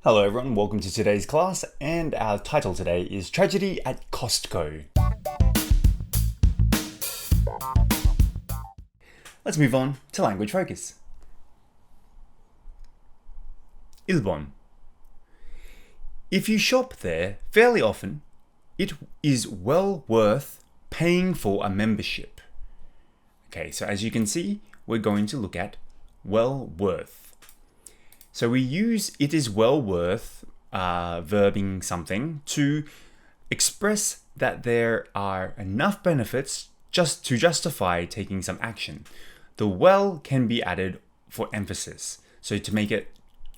Hello everyone, welcome to today's class, and our title today is Tragedy at Costco. Let's move on to language focus. 1번. If you shop there fairly often, it is well worth paying for a membership. Okay, so as you can see, we're going to look at well worth. So we use it is well worth verbing something to express that there are enough benefits just to justify taking some action. The well can be added for emphasis. So to make it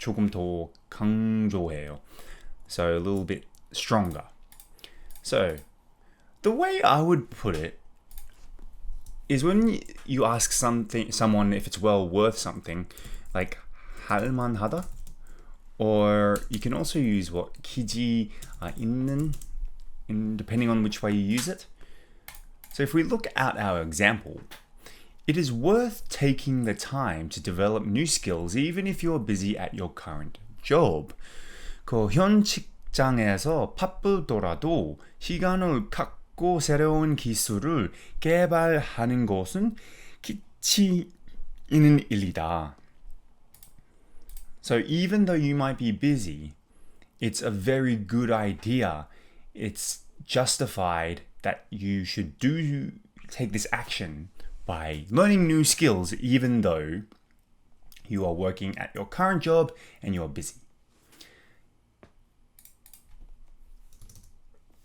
조금 더 강조해요. So a little bit stronger. So the way I would put it is when you ask someone if it's well worth something, like 할만하다, or you can also use what 기지 있는, depending on which way you use it. So if we look at our example, it is worth taking the time to develop new skills even if you're busy at your current job. 그 현 직장에서 바쁘더라도 시간을 갖고 새로운 기술을 개발하는 것은 기치 있는 일이다. So even though you might be busy, it's a very good idea. It's justified that you should take this action by learning new skills even though you are working at your current job and you're busy.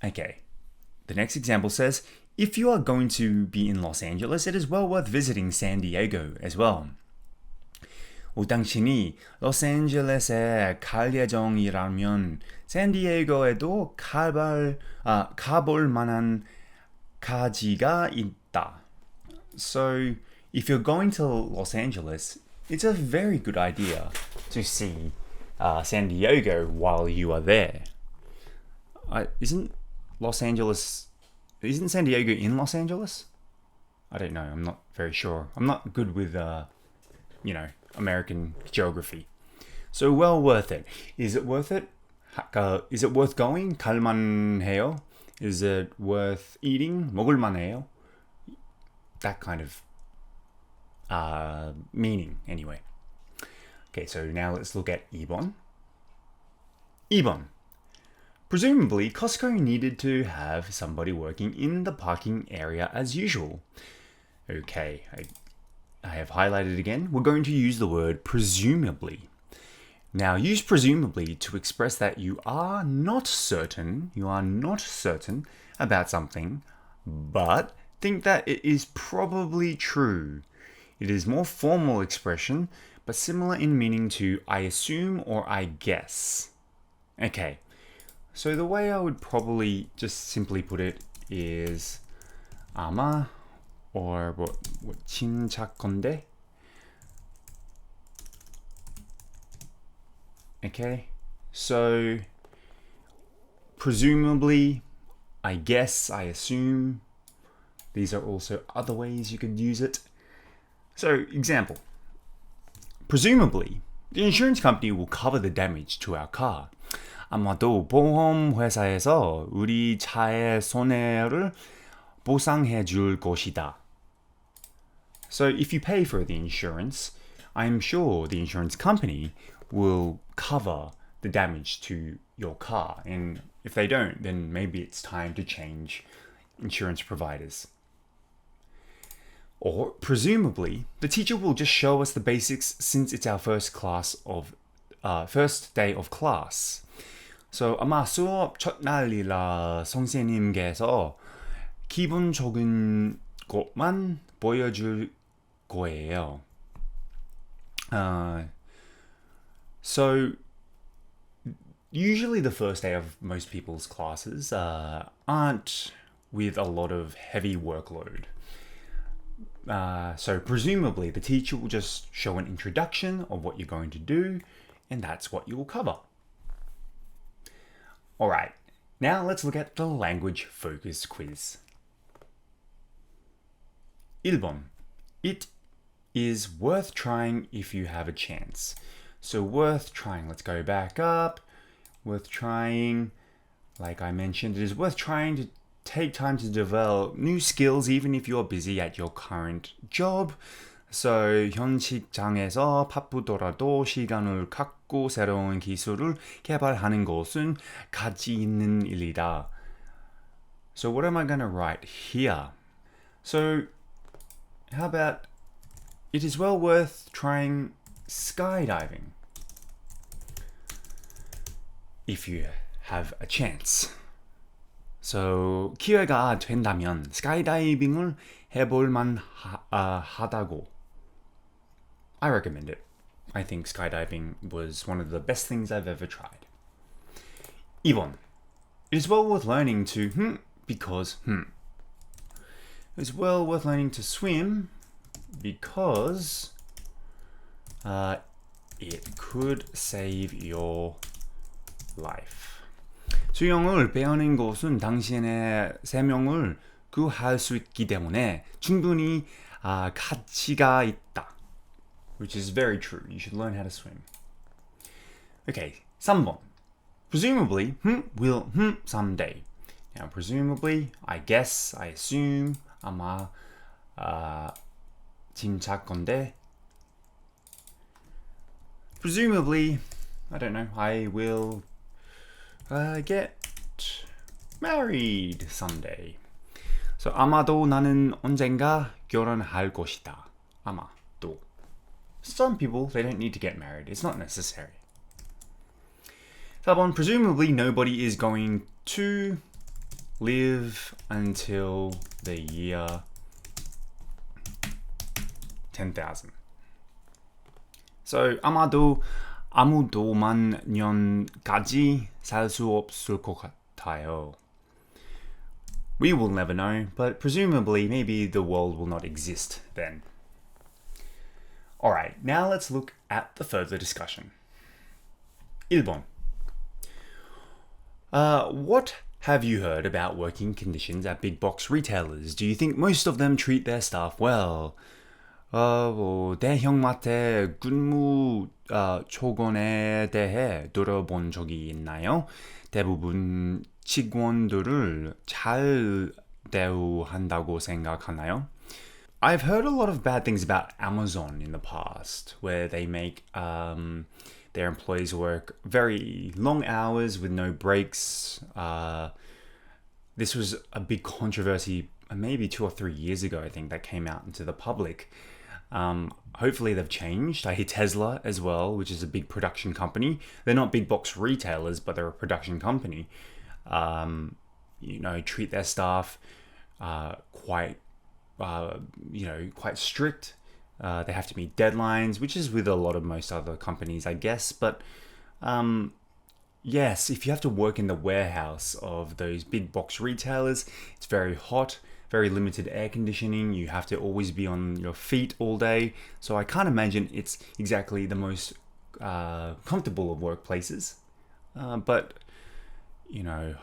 Okay, the next example says, if you are going to be in Los Angeles, it is well worth visiting San Diego as well. 당신이 로스앤젤레스에 갈 예정이라면 샌디에이고에도 가볼 만한 가지가 있다. So, if you're going to Los Angeles, it's a very good idea to see San Diego while you are there. Isn't San Diego in Los Angeles? I don't know. I'm not very sure. I'm not good with, American geography. So well worth it. Is it worth it? Is it worth going? 갈만해요? Is it worth eating? 먹을만해요? That kind of meaning anyway. Okay, so now let's look at 2번. 2번. Presumably, Costco needed to have somebody working in the parking area as usual. Okay, I have highlighted again. We're going to use the word presumably. Now, use presumably to express that you are not certain about something, but think that it is probably true. It is more formal expression, but similar in meaning to I assume or I guess. Okay, so the way I would probably just simply put it is 아마 or what 침착건데. Okay, so presumably, I guess, I assume. These are also other ways you could use it. So, example. Presumably, the insurance company will cover the damage to our car. 아마도 보험 회사에서 우리 차의 손해를 보상해 줄 것이다. So if you pay for the insurance, I'm sure the insurance company will cover the damage to your car. And if they don't, then maybe it's time to change insurance providers. Or presumably, the teacher will just show us the basics since it's our first day of class. So 아마 수업 첫날이라 선생님께서 기본적인 것만 보여줄 거예요. So usually the first day of most people's classes aren't with a lot of heavy workload. So presumably the teacher will just show an introduction of what you're going to do, and that's what you will cover. All right, now let's look at the language focus quiz. 1번. It is worth trying if you have a chance. So worth trying. Let's go back up. worth trying. Like I mentioned, it is worth trying to take time to develop new skills even if you're busy at your current job. So 현 직장에서 바쁘더라도 시간을 갖고 새로운 기술을 개발하는 것은 가치 있는 일이다. So what am I going to write here? So how about it is well worth trying skydiving if you have a chance. So 기회가 된다면 스카이다이빙을 해볼 만하다고. I recommend it. I think skydiving was one of the best things I've ever tried. 2번. It is well worth learning to because It is well worth learning to swim because it could save your life. 수영을 배우는 것은 당신의 생명을 구할 수 있기 때문에 충분히 가치가 있다. Which is very true. You should learn how to swim. Okay, 3번. Presumably, will someday. Now, presumably, I guess, I assume, 아마, 짐작건데. Presumably, I don't know, I will get married someday. So, 아마도 나는 언젠가 결혼할 것이다. 아마도. Some people, they don't need to get married. It's not necessary. 4번, presumably nobody is going to live until the year 10,000. So, 아마도 아무도 만 년까지 살 수 없을 것 같아요. We will never know, but presumably maybe the world will not exist then. Alright, now let's look at the further discussion. 1번. What have you heard about working conditions at big box retailers? Do you think most of them treat their staff well? 대형마트 근무 조건에 대해 들어본 적이 있나요? 대부분 직원들을 잘 대우한다고 생각하나요? I've heard a lot of bad things about Amazon in the past, where they make their employees work very long hours with no breaks. This was a big controversy maybe 2 or 3 years ago, I think, that came out into the public. Hopefully they've changed. I hear Tesla as well, which is a big production company. They're not big box retailers, but they're a production company. Treat their staff quite strict. They have to meet deadlines, which is with a lot of most other companies, I guess. But yes, if you have to work in the warehouse of those big box retailers, it's very hot, very limited air conditioning. You have to always be on your feet all day. So I can't imagine it's exactly the most comfortable of workplaces. But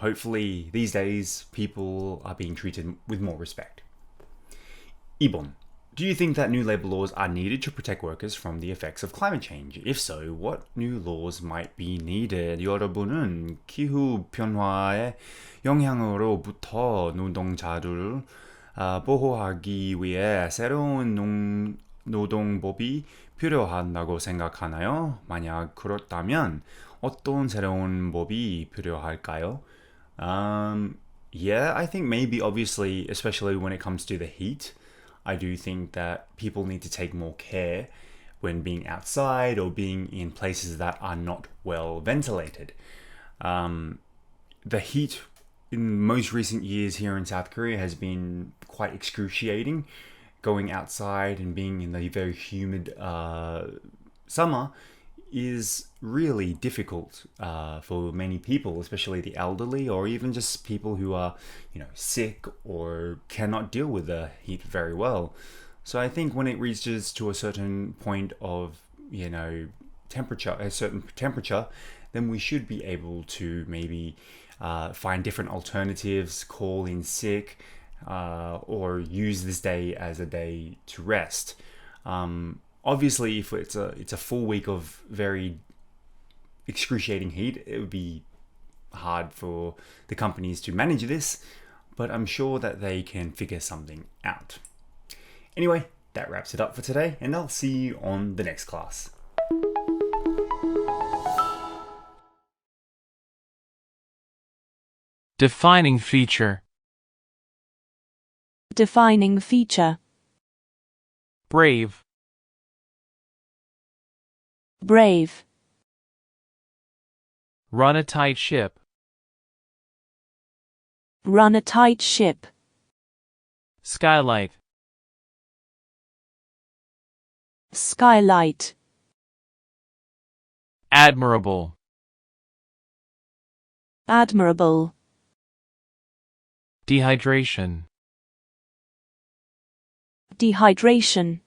hopefully these days people are being treated with more respect. 2번. Do you think that new labor laws are needed to protect workers from the effects of climate change? If so, what new laws might be needed? 여러분은 기후 변화의 영향으로부터 노동자들을 보호하기 위해 새로운 노동법이 필요하다고 생각하나요? 만약 그렇다면 어떤 새로운 법이 필요할까요? Yeah, I think maybe obviously, especially when it comes to the heat, I do think that people need to take more care when being outside or being in places that are not well ventilated. The heat in most recent years here in South Korea has been quite excruciating. Going outside and being in the very humid summer is really difficult for many people, especially the elderly or even just people who are, sick or cannot deal with the heat very well. So I think when it reaches to a certain point of, temperature, a certain temperature, then we should be able to maybe find different alternatives, call in sick, or use this day as a day to rest. Obviously, if it's a full week of very excruciating heat. It would be hard for the companies to manage this, but I'm sure that they can figure something out. Anyway, that wraps it up for today, and I'll see you on the next class. Defining feature. Defining feature. Brave. Brave. Run a tight ship. Run a tight ship. Skylight. Skylight. Admirable. Admirable. Dehydration. Dehydration.